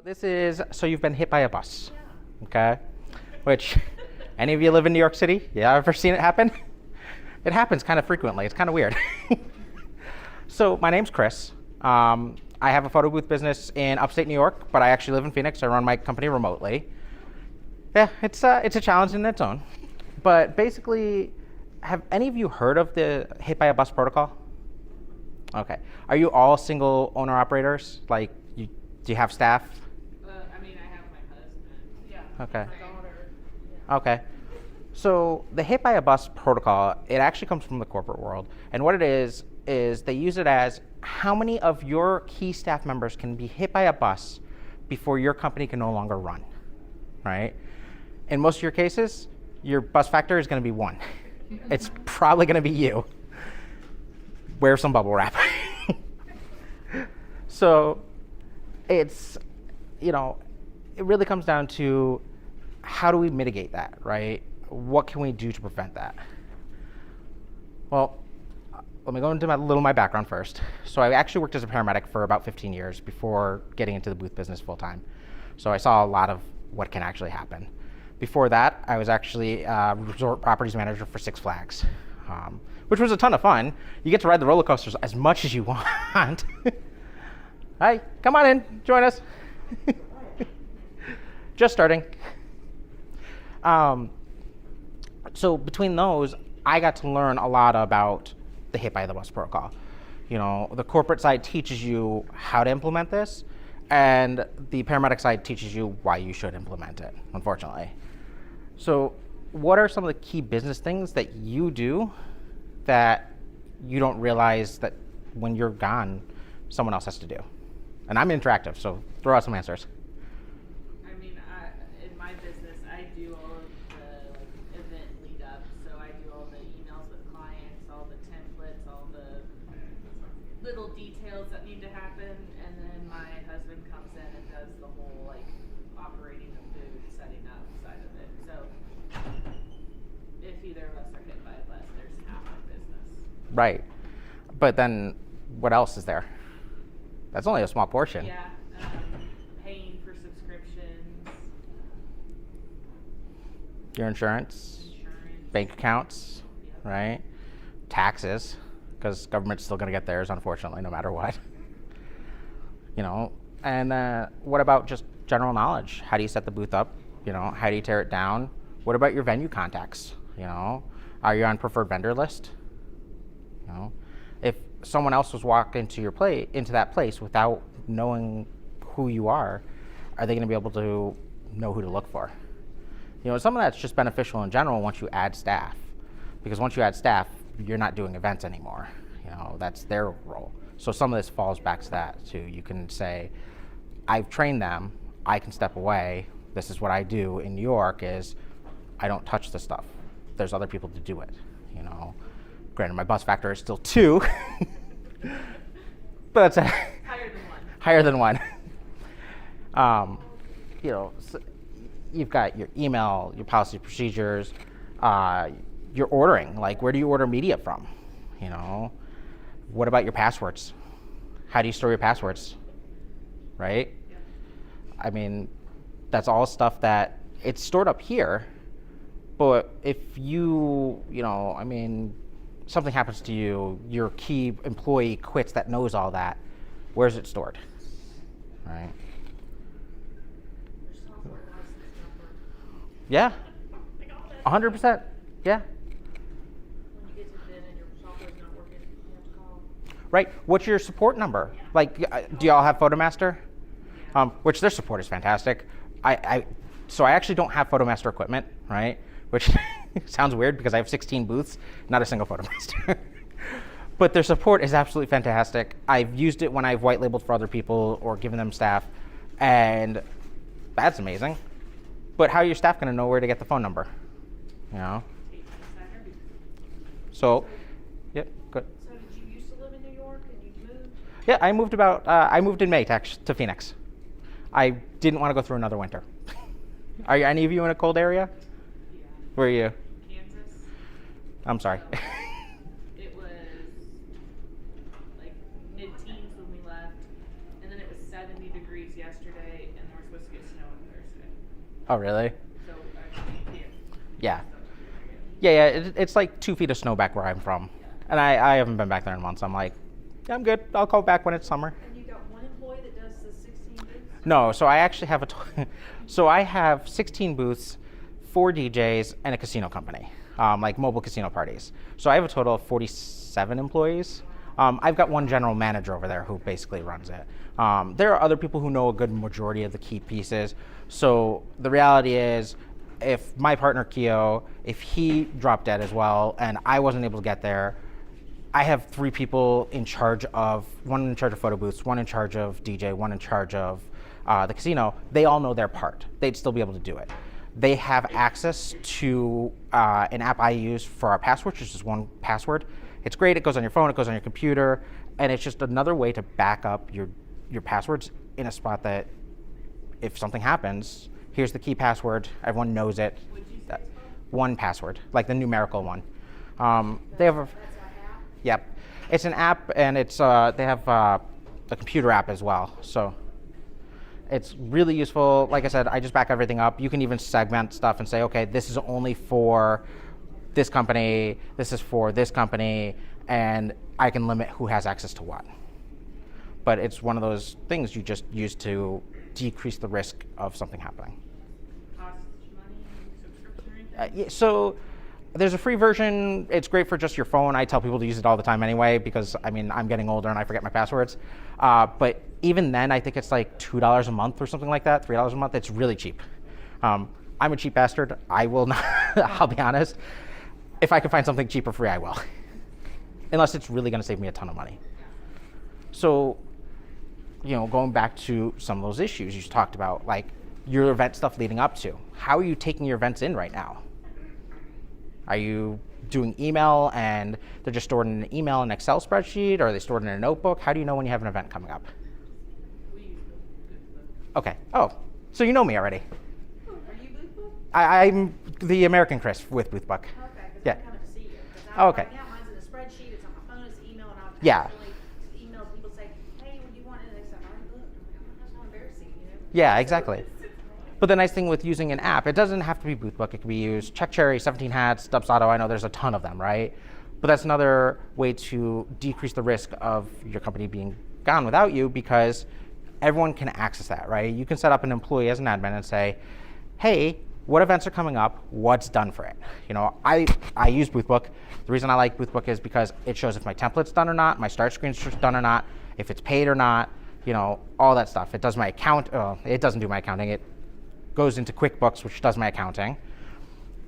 This is so you've been hit by a bus, okay? Which, any of you live in New York City? Yeah, ever seen it happen? It happens kind of frequently. It's kind of weird. So my name's Chris. I have a photo booth business in upstate New York, but I actually live in Phoenix. I run my company remotely. Yeah, it's a challenge in its own. But basically, have any of you heard of the hit by a bus protocol? Okay. Are you all single owner operators? Like, do you have staff? I have my husband. Yeah. Okay. My daughter. Yeah. Okay. So the hit by a bus protocol, it actually comes from the corporate world. And what it is they use it as how many of your key staff members can be hit by a bus before your company can no longer run, right? In most of your cases, your bus factor is going to be 1. It's probably going to be you. Wear some bubble wrap. So it's, it really comes down to how do we mitigate that, right? What can we do to prevent that? Well, let me go into my background first. So I actually worked as a paramedic for about 15 years before getting into the booth business full time. So I saw a lot of what can actually happen. Before that, I was actually a resort properties manager for Six Flags, which was a ton of fun. You get to ride the roller coasters as much as you want. Hi, come on in, join us. Just starting. So between those, I got to learn a lot about the hit by the bus protocol. The corporate side teaches you how to implement this, and the paramedic side teaches you why you should implement it, unfortunately. So what are some of the key business things that you do that you don't realize that when you're gone, someone else has to do? And I'm interactive, so throw out some answers. In my business, I do all of the event lead up. So I do all the emails with clients, all the templates, all the little details that need to happen, and then my husband comes in and does the whole operating the booth, setting up side of it. So if either of us are hit by a bus, there's half our business. Right. But then what else is there? That's only a small portion. Yeah, paying for subscriptions. Your insurance, bank accounts, Yep. right? Taxes, because government's still going to get theirs, unfortunately, no matter what. And what about just general knowledge? How do you set the booth up? How do you tear it down? What about your venue contacts? Are you on preferred vendor list? If someone else was walking into that place without knowing who you are they going to be able to know who to look for? Some of that's just beneficial in general once you add staff, because once you add staff, you're not doing events anymore. That's their role. So some of this falls back to that too. You can say, I've trained them, I can step away. This is what I do in New York is I don't touch the stuff. There's other people to do it. Granted, my bus factor is still 2, but it's higher than 1. So you've got your email, your policy procedures, your ordering. Like, where do you order media from? What about your passwords? How do you store your passwords? Right? That's all stuff that it's stored up here, but if something happens to you, your key employee quits that knows all that, where's it stored? Right? Your software license number. Yeah. 100%. Yeah. When you get to bid and your software's not working, you have to call. Right. What's your support number? Do y'all have Photomaster? Which their support is fantastic. So I actually don't have Photomaster equipment, right? Which sounds weird because I have 16 booths, not a single Photomaster. But their support is absolutely fantastic. I've used it when I've white labeled for other people or given them staff, and that's amazing. But how are your staff going to know where to get the phone number? So, yep, good. So did you used to live in New York and you moved? Yeah, I moved in May to Phoenix. I didn't want to go through another winter. Are any of you in a cold area? Yeah. Where are you? Kansas. I'm sorry. It was mid-teens when we left, and then it was 70 degrees degrees yesterday, and we're supposed to get snow on Thursday. Oh, really? So I can't. Yeah. Yeah, it's like 2 feet of snow back where I'm from. And I haven't been back there in months. I'm like, yeah, I'm good. I'll call back when it's summer. And you got one employee that does the 16 booths? No, so I actually have so I have 16 booths, 4 DJs, and a casino company, like mobile casino parties. So I have a total of 47 employees. I've got one general manager over there who basically runs it. There are other people who know a good majority of the key pieces. So the reality is, if my partner Keo, if he dropped dead as well and I wasn't able to get there, I have 3 people in charge of, one in charge of photo booths, one in charge of DJ, one in charge of the casino. They all know their part. They'd still be able to do it. They have access to an app I use for our passwords, which is 1Password. It's great. It goes on your phone, it goes on your computer, and it's just another way to back up your passwords in a spot that if something happens, here's the key password, everyone knows it. Would you say it's called? 1Password, like the numerical one. They have a, That's our app? yep, it's an app, and it's they have a computer app as well. So it's really useful. Like I said, I just back everything up. You can even segment stuff and say, okay, this is only for this company, this is for this company, and I can limit who has access to what. But it's one of those things you just use to decrease the risk of something happening. Costs money, subscription or anything? Yeah, so there's a free version. It's great for just your phone. I tell people to use it all the time anyway because, I mean, I'm getting older and I forget my passwords. But even then, I think it's like $2 a month or something like that, $3 a month. It's really cheap. I'm a cheap bastard. I will not, I'll be honest. If I can find something cheap or free, I will. Unless it's really going to save me a ton of money. So, you know, going back to some of those issues you talked about, like your event stuff leading up to, how are you taking your events in right now? Are you doing email and they're just stored in an email and Excel spreadsheet, or are they stored in a notebook? How do you know when you have an event coming up? We use the Okay. Oh, so you know me already. Are you Boothbook? I'm the American Chris with Boothbook. Okay, because Yeah. I'm coming to see you. 'Cause Oh, okay. Right now, mine's in a spreadsheet, it's on my phone, it's email, and I'll Yeah. actually email people say, hey, what do you want? And they say, I already booked. I'm like, that's not embarrassing, you know? Yeah, exactly. But the nice thing with using an app, it doesn't have to be Boothbook. It can be used CheckCherry, 17 Hats, Dubsado. I know there's a ton of them, right? But that's another way to decrease the risk of your company being gone without you, because everyone can access that, right? You can set up an employee as an admin and say, hey, what events are coming up? What's done for it? You know, I use Boothbook. The reason I like Boothbook is because it shows if my template's done or not, my start screen's done or not, if it's paid or not, you know, all that stuff. It does my account. It doesn't do my accounting. It goes into QuickBooks, which does my accounting,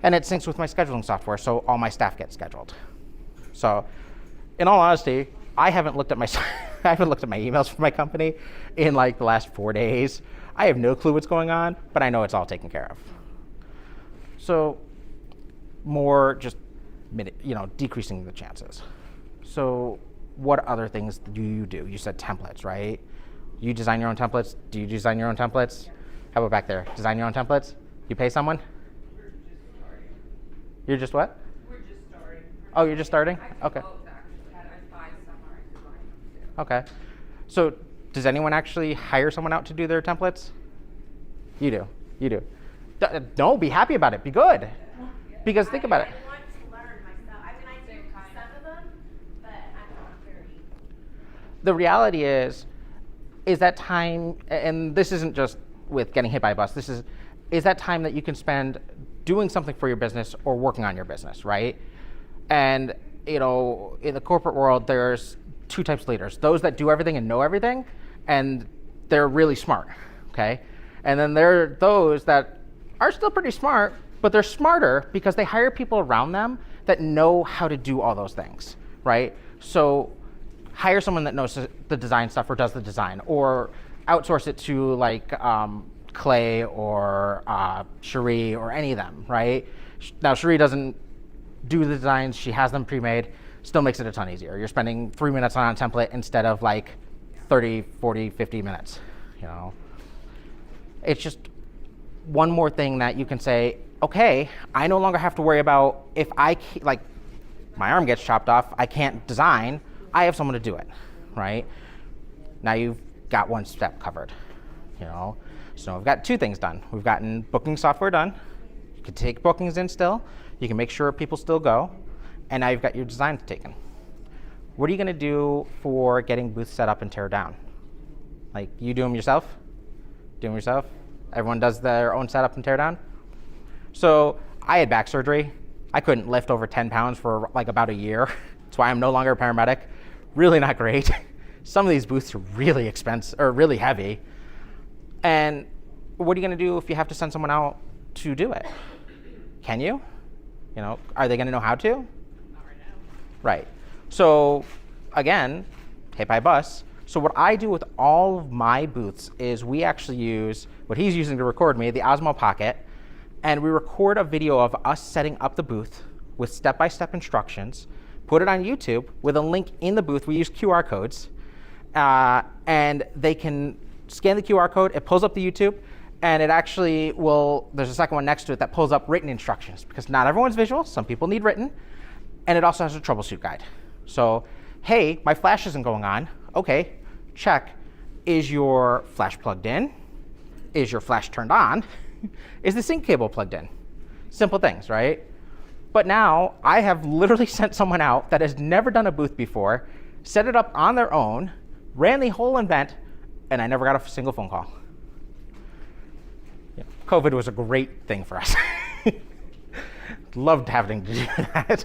and it syncs with my scheduling software, so all my staff get scheduled. So, in all honesty, I haven't looked at my I haven't looked at my emails for my company in like the last 4 days. I have no clue what's going on, but I know it's all taken care of. So, more just decreasing the chances. So, what other things do you do? You said templates, right? You design your own templates. Do you design your own templates? How about back there? Design your own templates? You pay someone? We're just starting. You're just what? We're just starting. Oh, you're just starting? I do Okay. both, actually. I buy some or I design them too. Okay. So does anyone actually hire someone out to do their templates? You do. You do. No, be happy about it. Be good. Because think about it. I want to learn myself. I mean, I do some of them, but I'm not very. The reality is that time, and this isn't just with getting hit by a bus, is that time that you can spend doing something for your business or working on your business, right? And, you know, in the corporate world, there's 2 types of leaders. Those that do everything and know everything, and they're really smart, okay? And then there are those that are still pretty smart, but they're smarter because they hire people around them that know how to do all those things, right? So hire someone that knows the design stuff or does the design, or outsource it to like Clay or Cherie or any of them, right? Now Cherie doesn't do the designs, she has them pre-made, still makes it a ton easier. You're spending 3 minutes on a template instead of like 30, 40, 50 minutes, you know? It's just one more thing that you can say, okay, I no longer have to worry about if like my arm gets chopped off, I can't design, I have someone to do it, right? Now you've got one step covered. you know. So we've got two things done. We've gotten booking software done. You can take bookings in still. You can make sure people still go. And now you've got your designs taken. What are you going to do for getting booths set up and tear down? Like, you do them yourself? Do them yourself? Everyone does their own setup and tear down? So I had back surgery. I couldn't lift over 10 pounds for like about a year. That's why I'm no longer a paramedic. Really not great. Some of these booths are really expensive or really heavy. And what are you going to do if you have to send someone out to do it? Can you? You know, are they going to know how to? Not right now. Right. So again, hit by bus. So what I do with all of my booths is we actually use what he's using to record me, the Osmo Pocket, and we record a video of us setting up the booth with step-by-step instructions, put it on YouTube with a link in the booth. We use QR codes, and they can scan the QR code, it pulls up the YouTube, and it actually will, there's a second one next to it that pulls up written instructions, because not everyone's visual, some people need written, and it also has a troubleshoot guide. So, hey, my flash isn't going on. Okay, check. Is your flash plugged in? Is your flash turned on? Is the sync cable plugged in? Simple things, right? But now I have literally sent someone out that has never done a booth before, set it up on their own, ran the whole event, and I never got a single phone call. Yeah, COVID was a great thing for us. Loved having to do that.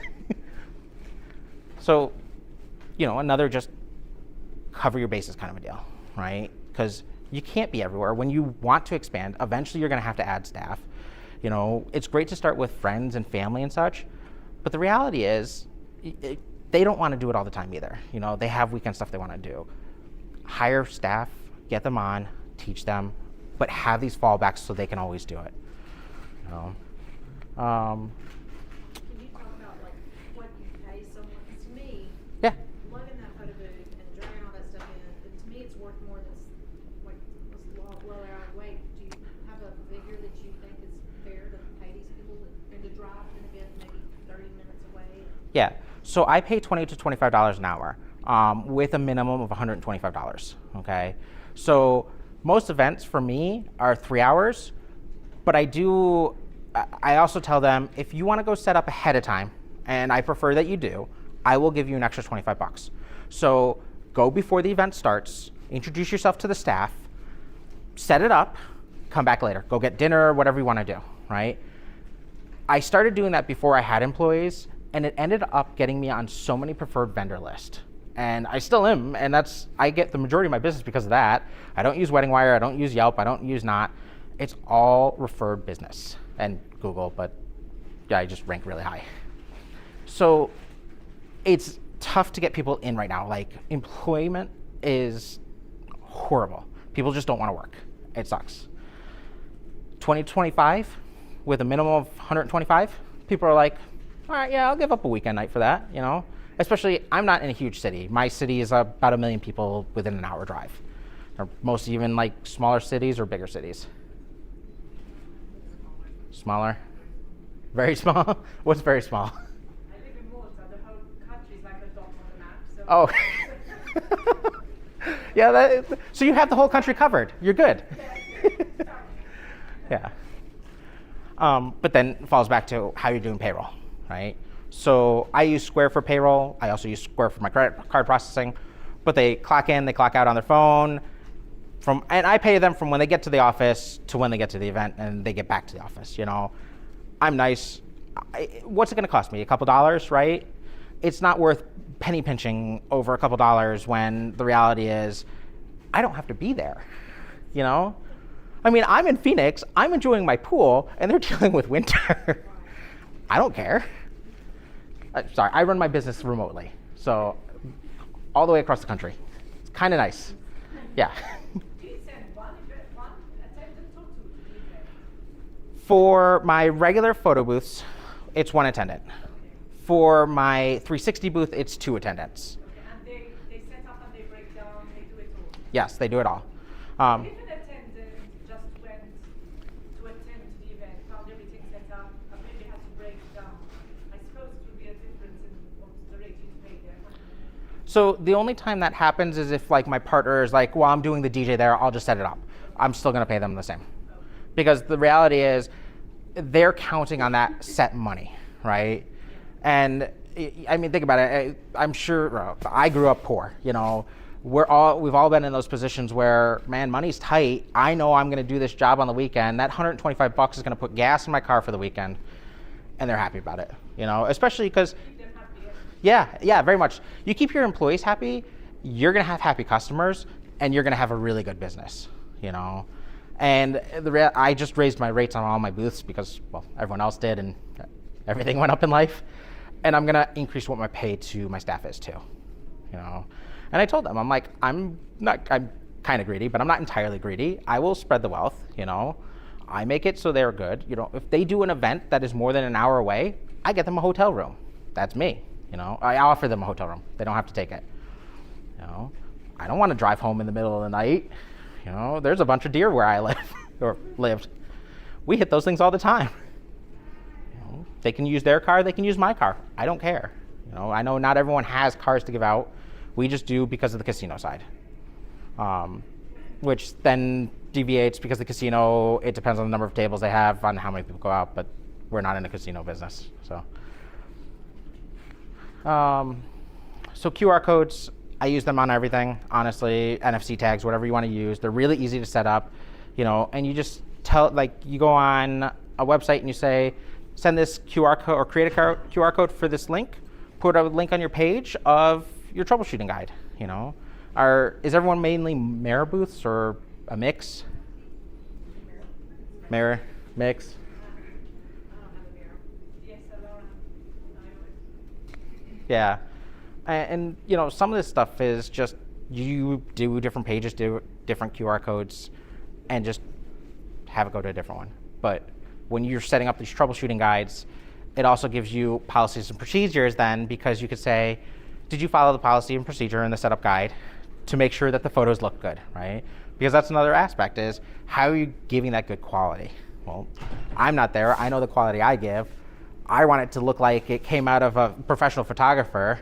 So, you know, another just cover your bases kind of a deal, right? Because you can't be everywhere. When you want to expand, eventually you're going to have to add staff. You know, it's great to start with friends and family and such, but the reality is they don't want to do it all the time either. You know, they have weekend stuff they want to do. Hire staff, get them on, teach them, but have these fallbacks so they can always do it. You know? Can you talk about like what you pay someone? 'Cause to me, Yeah. lugging that photo booth and dragging all that stuff in, to me it's worth more than like this low hourly wage. Do you have a figure that you think is fair to pay these people and to drive to an event maybe 30 minutes away? Yeah, so I pay $20 to $25 an hour with a minimum of $125, okay? So most events for me are 3 hours, but I also tell them, if you wanna go set up ahead of time, and I prefer that you do, I will give you an extra $25. So go before the event starts, introduce yourself to the staff, set it up, come back later. Go get dinner, whatever you wanna do, right? I started doing that before I had employees, and it ended up getting me on so many preferred vendor lists. And I still am, and I get the majority of my business because of that. I don't use WeddingWire, I don't use Yelp, I don't use Knot. It's all referred business, and Google, but yeah, I just rank really high. So it's tough to get people in right now. Like, employment is horrible. People just don't want to work. It sucks. 2025 with a minimum of 125, people are like, all right, yeah, I'll give up a weekend night for that, you know? Especially, I'm not in a huge city. My city is about 1 million people within an hour drive. Or most even like smaller cities or bigger cities. Smaller? Very small? What's very small? I live in Malta. The whole country is like a dot on the map. So Oh. Yeah, so you have the whole country covered. You're good. Yeah. But then it falls back to how you're doing payroll, right? So I use Square for payroll. I also use Square for my credit card processing. But they clock in, they clock out on their phone. And I pay them from when they get to the office to when they get to the event and they get back to the office, you know. I'm nice. What's it gonna cost me? A couple dollars, right? It's not worth penny pinching over a couple dollars when the reality is I don't have to be there, you know? I mean, I'm in Phoenix, I'm enjoying my pool, and they're dealing with winter. I don't care. Sorry, I run my business remotely, so all the way across the country. It's kind of nice. Yeah. do you send one attendant or two to the event? For my regular photo booths, it's one attendant. For my 360 booth, it's 2 attendants. And they set up and they break down, they do it all. Yes, they do it all. If an attendant just went to attend the event, found everything set up, and maybe had to break down, I suppose it would be a difference in what the rate you pay there. So the only time that happens is if like my partner is like, well, I'm doing the DJ there, I'll just set it up. I'm still going to pay them the same. Because the reality is they're counting on that set money, right? And I mean, think about it. I'm sure I grew up poor, you know. We've all been in those positions where, man, money's tight. I know I'm going to do this job on the weekend. That $125 is going to put gas in my car for the weekend, and they're happy about it, you know. Especially because, yeah, very much. You keep your employees happy, you're going to have happy customers, and you're going to have a really good business, you know. And I just raised my rates on all my booths because, well, everyone else did, and everything went up in life. And I'm going to increase what my pay to my staff is too, you know. And I told them, I'm like, I'm kind of greedy, but I'm not entirely greedy. I will spread the wealth, you know. I make it so they're good. You know, if they do an event that is more than an hour away, I get them a hotel room. That's me, you know. I offer them a hotel room. They don't have to take it, you know. I don't want to drive home in the middle of the night. You know, there's a bunch of deer where I live, or lived. We hit those things all the time. You know, they can use their car, they can use my car. I don't care. You know, I know not everyone has cars to give out. We just do because of the casino side, which then deviates because the casino, it depends on the number of tables they have, on how many people go out, but we're not in the casino business. So QR codes, I use them on everything, honestly. NFC tags, whatever you want to use. They're really easy to set up, you know, and you just you go on a website and you say, send this QR code or create a QR code for this link, put a link on your page of your troubleshooting guide, you know. Is everyone mainly Mirror booths or a mix? Mirror, mix? Yeah. And you know, some of this stuff is just you do different pages, do different QR codes, and just have it go to a different one. But when you're setting up these troubleshooting guides, it also gives you policies and procedures then, because you could say, did you follow the policy and procedure in the setup guide to make sure that the photos look good, right? Because that's another aspect, is how are you giving that good quality? Well, I'm not there. I know the quality I give. I want it to look like it came out of a professional photographer.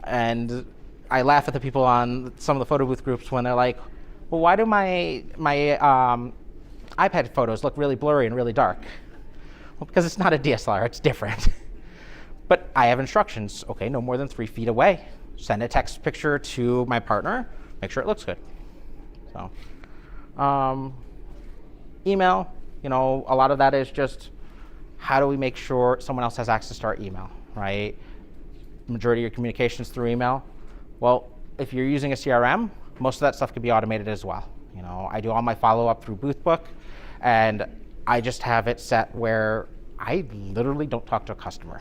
And I laugh at the people on some of the photo booth groups when they're like, well, why do my iPad photos look really blurry and really dark? Well, because it's not a DSLR, it's different. But I have instructions, okay, no more than 3 feet away. Send a text picture to my partner, make sure it looks good. So, email, you know, a lot of that is just how do we make sure someone else has access to our email, right? Majority of your communications through email. Well, if you're using a CRM, most of that stuff could be automated as well. You know, I do all my follow-up through Boothbook, and I just have it set where I literally don't talk to a customer.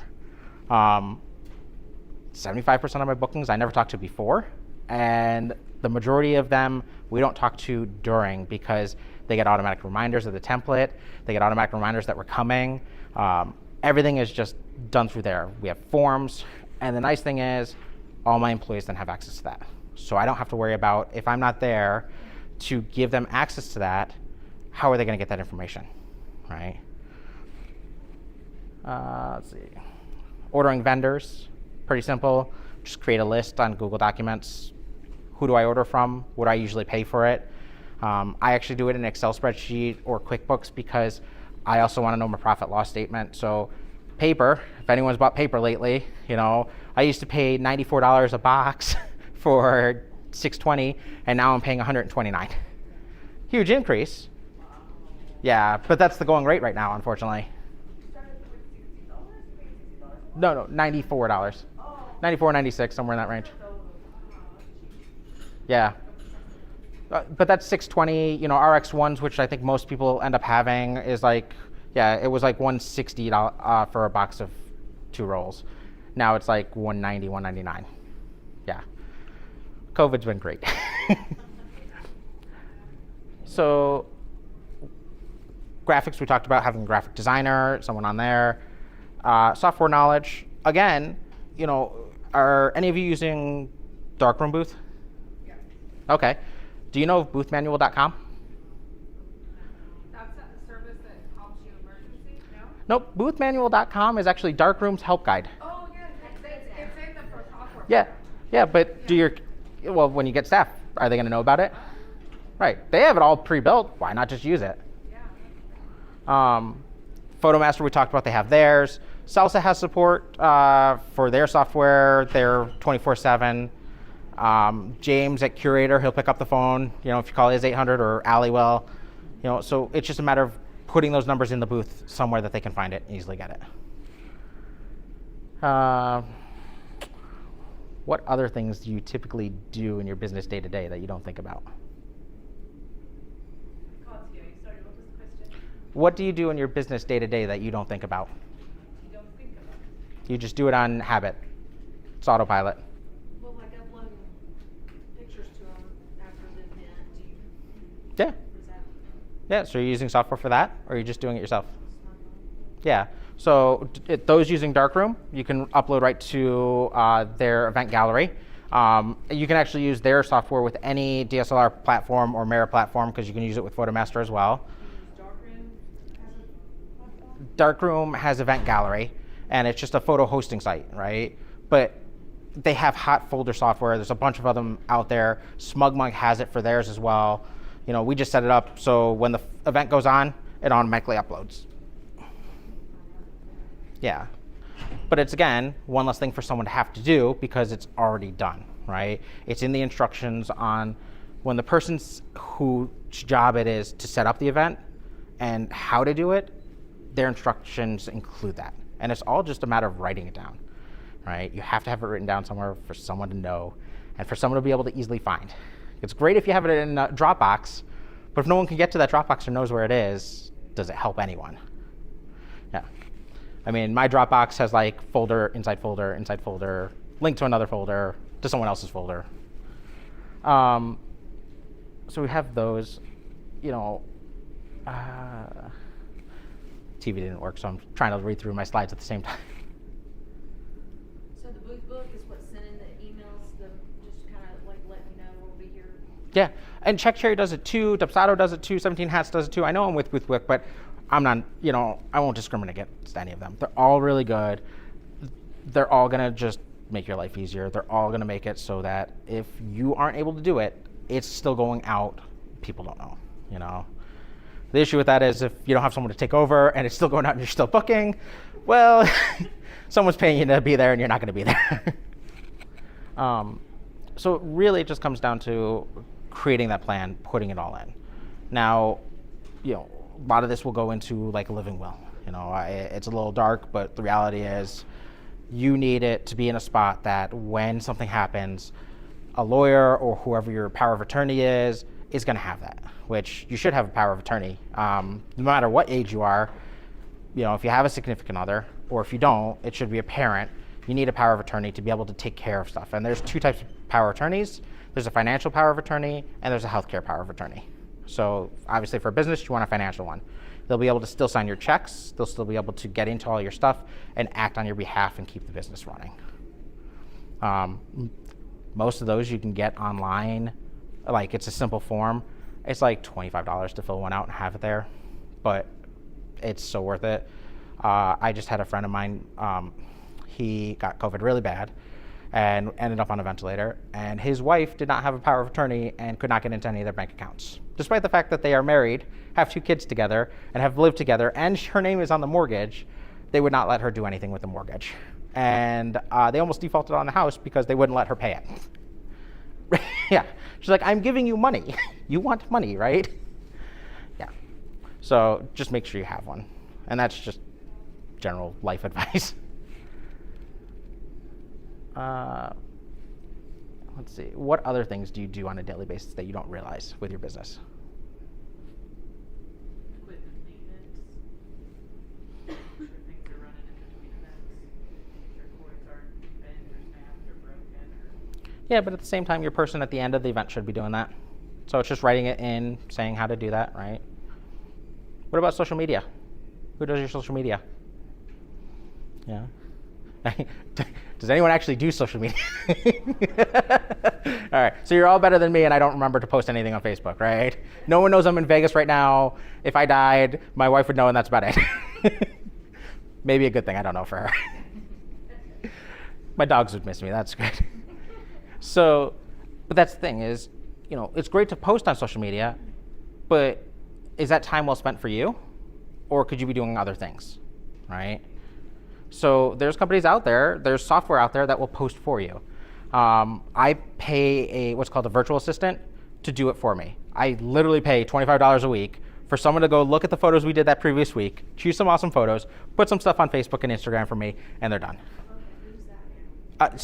75% of my bookings I never talked to before, and the majority of them we don't talk to during, because they get automatic reminders of the template, they get automatic reminders that we're coming. Everything is just done through there. We have forms, and the nice thing is all my employees then have access to that. So I don't have to worry about, if I'm not there to give them access to that, how are they going to get that information, right? Let's see. Ordering vendors, pretty simple. Just create a list on Google Documents. Who do I order from? What do I usually pay for it? I actually do it in an Excel spreadsheet or QuickBooks because I also want to know my profit loss statement. So paper, if anyone's bought paper lately, you know, I used to pay $94 a box for 620, and now I'm paying $129. Huge increase. Yeah, but that's the going rate right now, unfortunately. No, $94. 94, 96, somewhere in that range. Yeah. But that's 620, you know, RX1s, which I think most people end up having, is like, yeah, it was like $160 for a box of 2 rolls. Now it's like $190, $199. Yeah. COVID's been great. So graphics, we talked about having a graphic designer, someone on there. Software knowledge, again, you know, are any of you using Darkroom Booth? Yeah. Okay. Do you know of boothmanual.com? That's a service that helps you emergency, no? Nope. Boothmanual.com is actually Darkroom's help guide. Oh, yeah, it's in the software. Yeah, but do your, well, when you get staff, are they going to know about it? Right. They have it all pre-built. Why not just use it? Yeah. Photomaster, we talked about, they have theirs. Salsa has support for their software. They're 24/7. James at Curator, he'll pick up the phone, if you call his 800, or Allie will. So it's just a matter of putting those numbers in the booth somewhere that they can find it and easily get it. What other things do you typically do in your business day to day that you don't think about? Can't hear you. Sorry, what was the question? What do you do in your business day to day that you don't think about? You don't think about it. You just do it on habit. It's autopilot. Well, like uploading pictures to them after the event, do you, Yeah. is that Yeah. So you're using software for that, or are you just doing it yourself? smartphone? Yeah. So those using Darkroom, you can upload right to their event gallery. You can actually use their software with any DSLR platform or mirror platform, because you can use it with Photomaster as well. Darkroom has Event Gallery, and it's just a photo hosting site, right? But they have hot folder software. There's a bunch of them out there. SmugMug has it for theirs as well. We just set it up so when the event goes on, it automatically uploads. Yeah. But it's, again, one less thing for someone to have to do because it's already done, right? It's in the instructions on when the person's whose job it is to set up the event and how to do it, their instructions include that. And it's all just a matter of writing it down, right? You have to have it written down somewhere for someone to know and for someone to be able to easily find. It's great if you have it in Dropbox, but if no one can get to that Dropbox or knows where it is, does it help anyone? Yeah. I mean, my Dropbox has like folder, inside folder, link to another folder, to someone else's folder. So we have those, TV didn't work, so I'm trying to read through my slides at the same time. So the booth book is what sending the emails, just kind of like letting you know we'll be here. Yeah, and CheckCherry does it too, Dubsado does it too, 17 Hats does it too. I know I'm with BoothBook, but I'm not, I won't discriminate against any of them. They're all really good. They're all gonna just make your life easier. They're all gonna make it so that if you aren't able to do it, it's still going out. People don't know, The issue with that is if you don't have someone to take over and it's still going out and you're still booking, well, someone's paying you to be there and you're not gonna be there. So really it just comes down to creating that plan, putting it all in. Now, a lot of this will go into like a living will. It's a little dark, but the reality is you need it to be in a spot that when something happens, a lawyer or whoever your power of attorney is going to have that, which you should have a power of attorney. No matter what age you are, if you have a significant other, or if you don't, it should be a parent, you need a power of attorney to be able to take care of stuff. And there's two types of power of attorneys. There's a financial power of attorney, and there's a healthcare power of attorney. So obviously for a business, you want a financial one. They'll be able to still sign your checks. They'll still be able to get into all your stuff and act on your behalf and keep the business running. Most of those you can get online. Like, it's a simple form. It's like $25 to fill one out and have it there, but it's so worth it. I just had a friend of mine, he got COVID really bad and ended up on a ventilator, and his wife did not have a power of attorney and could not get into any of their bank accounts. Despite the fact that they are married, have 2 kids together, and have lived together, and her name is on the mortgage, they would not let her do anything with the mortgage. And they almost defaulted on the house because they wouldn't let her pay it. Yeah, she's like, I'm giving you money. You want money, right? Yeah, so just make sure you have one. And that's just general life advice. Let's see, what other things do you do on a daily basis that you don't realize with your business? Equipment maintenance. Make sure things are running in between events. Make sure cords aren't bent or snapped or broken or. Yeah, but at the same time, your person at the end of the event should be doing that. So it's just writing it in, saying how to do that, right? What about social media? Who does your social media? Yeah. Does anyone actually do social media? All right, so you're all better than me, and I don't remember to post anything on Facebook, right? No one knows I'm in Vegas right now. If I died, my wife would know, and that's about it. Maybe a good thing, I don't know for her. My dogs would miss me, that's good. So, but that's the thing is, it's great to post on social media, but is that time well spent for you? Or could you be doing other things, right? So there's companies out there, there's software out there that will post for you. I pay what's called a virtual assistant to do it for me. I literally pay $25 a week for someone to go look at the photos we did that previous week, choose some awesome photos, put some stuff on Facebook and Instagram for me, and they're done. Okay,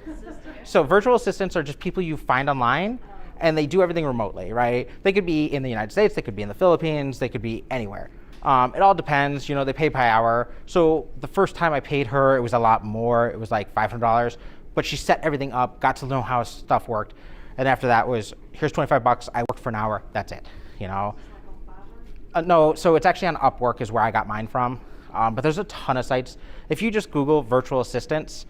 who's that? So virtual assistants are just people you find online, and they do everything remotely, right? They could be in the United States, they could be in the Philippines, they could be anywhere. It all depends, they pay by hour. So the first time I paid her, it was a lot more. It was like $500, but she set everything up, got to know how stuff worked. And after that was, here's $25, I worked for an hour, that's it, No, so it's actually on Upwork is where I got mine from. But there's a ton of sites. If you just Google virtual assistants,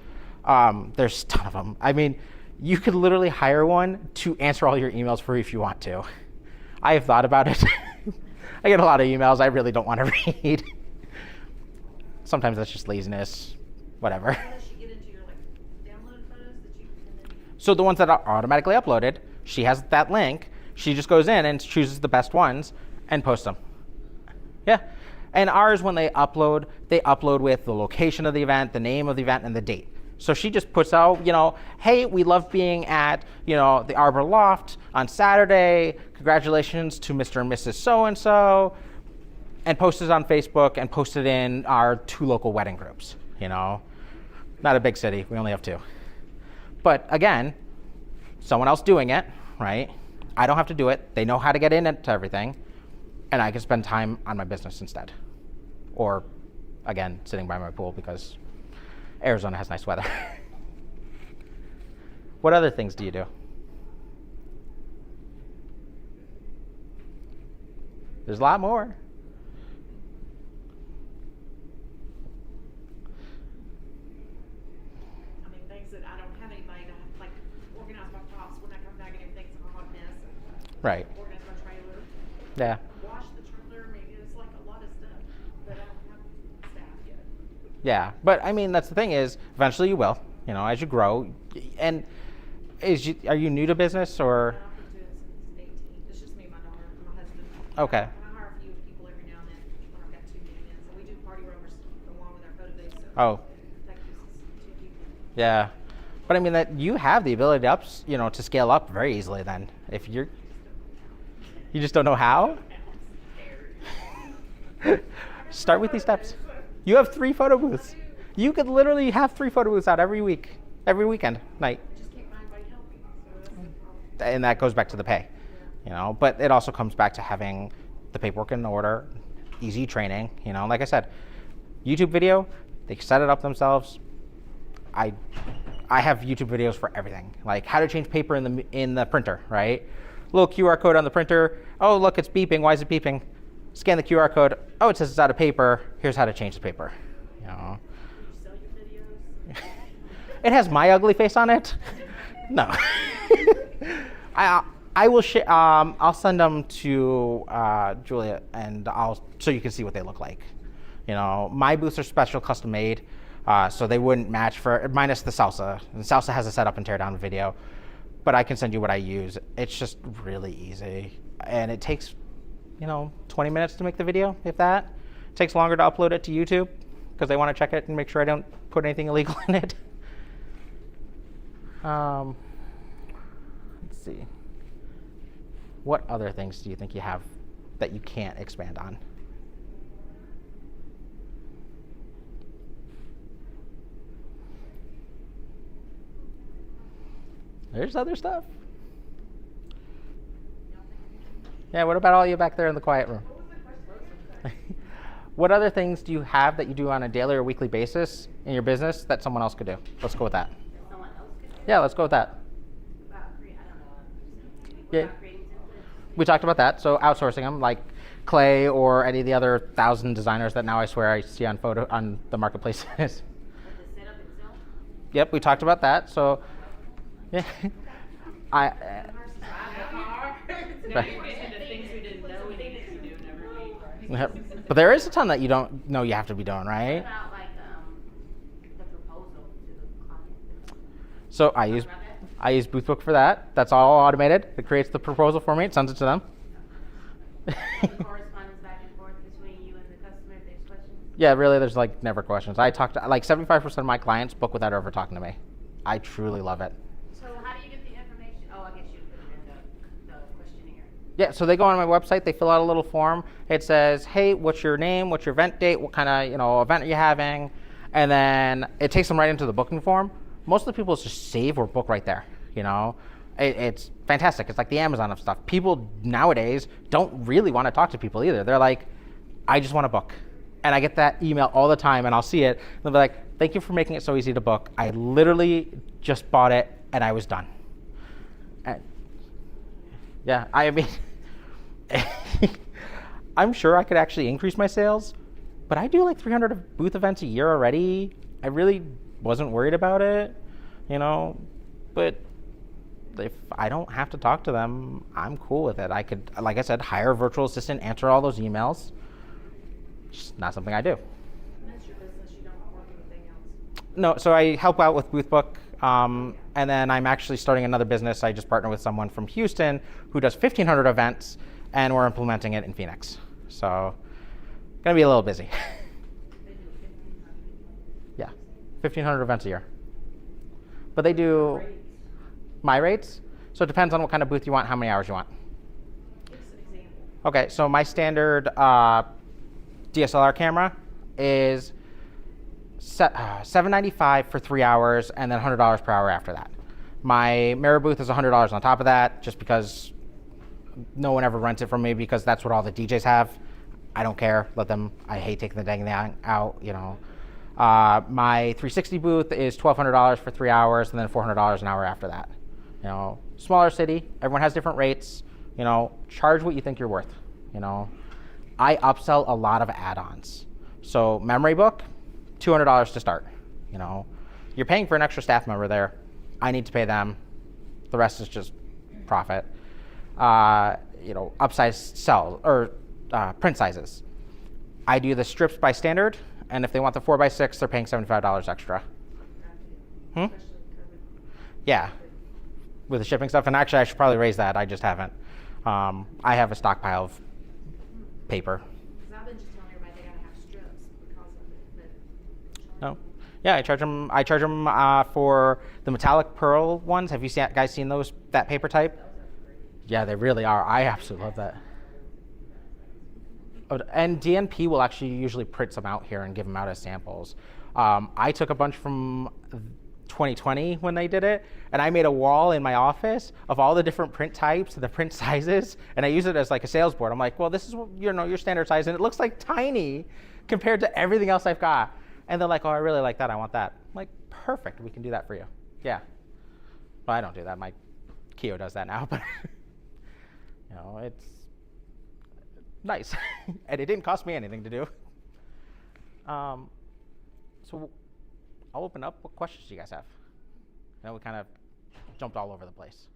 there's a ton of them. I mean, you could literally hire one to answer all your emails for you if you want to. I have thought about it. I get a lot of emails I really don't want to read. Sometimes that's just laziness, whatever. How does she get into your downloaded photos that you can then? So the ones that are automatically uploaded, she has that link. She just goes in and chooses the best ones and posts them. Yeah. And ours, when they upload with the location of the event, the name of the event, and the date. So she just puts out, hey, we love being at, the Arbor Loft on Saturday. Congratulations to Mr. and Mrs. So-and-so. And posts it on Facebook and posts it in our 2 local wedding groups, Not a big city. We only have 2. But again, someone else doing it, right? I don't have to do it. They know how to get into everything. And I can spend time on my business instead. Or, again, sitting by my pool because Arizona has nice weather. What other things do you do? There's a lot more. I mean, things that I don't have anybody to organize my props when I come back and everything's a hot mess. Right. Organize my trailer. Yeah. Wash the trailer. I mean, it's like a lot of stuff, but I don't have staff yet. Yeah. But I mean, that's the thing is, eventually you will, as you grow. And are you new to business or? I've been doing it since 18. It's just me and my daughter and my husband. Okay. I hire a few people every now and then when I've got 2 meetings. So we do party roamers along with our photo booth. So Oh. that gives us 2 people. Yeah. But I mean that you have the ability to scale up very easily then. If you just don't know how? Start with these steps. You have 3 photo booths. You could literally have 3 photo booths out every weekend night. I just can't find anybody to help me. So that's the problem. And that goes back to the pay, but it also comes back to having the paperwork in order, easy training, like I said, YouTube video, they set it up themselves. I have YouTube videos for everything, like how to change paper in the printer, right? Little QR code on the printer. Oh, look, it's beeping. Why is it beeping? Scan the QR code. Oh, it says it's out of paper. Here's how to change the paper. Do you sell your videos? It has my ugly face on it. No. I will share. I'll send them to Julia, and so you can see what they look like. My booths are special, custom made, so they wouldn't match minus the salsa. And salsa has a setup and tear down video, but I can send you what I use. It's just really easy, and it takes 20 minutes to make the video, if that. It takes longer to upload it to YouTube because they want to check it and make sure I don't put anything illegal in it. Let's see. What other things do you think you have that you can't expand on? There's other stuff. Yeah, what about all you back there in the quiet room? What other things do you have that you do on a daily or weekly basis in your business that someone else could do? Let's go with that. Someone else could do? Yeah, let's go with that. I don't know. Yeah. About creating templates? We talked about that, so outsourcing them, like Clay or any of the other 1,000 designers that now I swear I see on the marketplaces. But the setup itself? Yep, we talked about that. So, yeah, Drive a car. Now you're getting into things we didn't know we needed to do and never made. Yep. But there is a ton that you don't know you have to be doing, What right? about like the proposal to the client? So I use About that? I use Boothbook for that. That's all automated. It creates the proposal for me. It sends it to them. The correspondence back and forth between you and the customer if there's questions? Yeah, really, there's like never questions. I talk to like 75% of my clients book without ever talking to me. I truly love it. So how do you get the information? Oh, I guess you put it in the questionnaire. Yeah, so they go on my website, they fill out a little form. It says, hey, what's your name? What's your event date? What kind of event are you having? And then it takes them right into the booking form. Most of the people just save or book right there. It's fantastic. It's like the Amazon of stuff. People nowadays don't really want to talk to people either. They're like, I just want to book. And I get that email all the time, and I'll see it. And they'll be like, thank you for making it so easy to book. I literally just bought it, and I was done. And yeah, I mean, I'm sure I could actually increase my sales, but I do like 300 booth events a year already. I really wasn't worried about it, but if I don't have to talk to them, I'm cool with it. I could, like I said, hire a virtual assistant, answer all those emails. Just not something I do. That's your business, you don't work anything else. No, so I help out with Boothbook, and then I'm actually starting another business. I just partner with someone from Houston who does 1,500 events, and we're implementing it in Phoenix. So, gonna be a little busy. Yeah, 1,500 events a year. But they do my rates. So it depends on what kind of booth you want, how many hours you want. Give us an example. Okay, so my standard DSLR camera is $795 for 3 hours, and then $100 per hour after that. My mirror booth is $100 on top of that, just because no one ever rents it from me, because that's what all the DJs have. I don't care. Let them. I hate taking the dang thing out. My 360 booth is $1,200 for 3 hours, and then $400 an hour after that. Smaller city, everyone has different rates. Charge what you think you're worth. I upsell a lot of add-ons. So memory book, $200 to start. You're paying for an extra staff member there. I need to pay them. The rest is just profit. Upsize cell or print sizes. I do the strips by standard, and if they want the 4x6, they're paying $75 extra. Yeah, with the shipping stuff. And actually, I should probably raise that. I just haven't. I have a stockpile of paper. Because I've been just telling everybody they gotta have strips because of it, but. No. Yeah, I charge them for the metallic pearl ones. Have you guys seen that paper type? Yeah, they really are. I absolutely love that. Oh, and DNP will actually usually print some out here and give them out as samples. I took a bunch from 2020 when they did it, and I made a wall in my office of all the different print types, the print sizes, and I use it as like a sales board. I'm like, well, this is your standard size, and it looks like tiny compared to everything else I've got. And they're like, oh, I really like that. I want that. I'm like, perfect. We can do that for you. Yeah. Well, I don't do that. My Keo does that now, but it's nice, and it didn't cost me anything to do. So I'll open up. What questions do you guys have? We kind of jumped all over the place.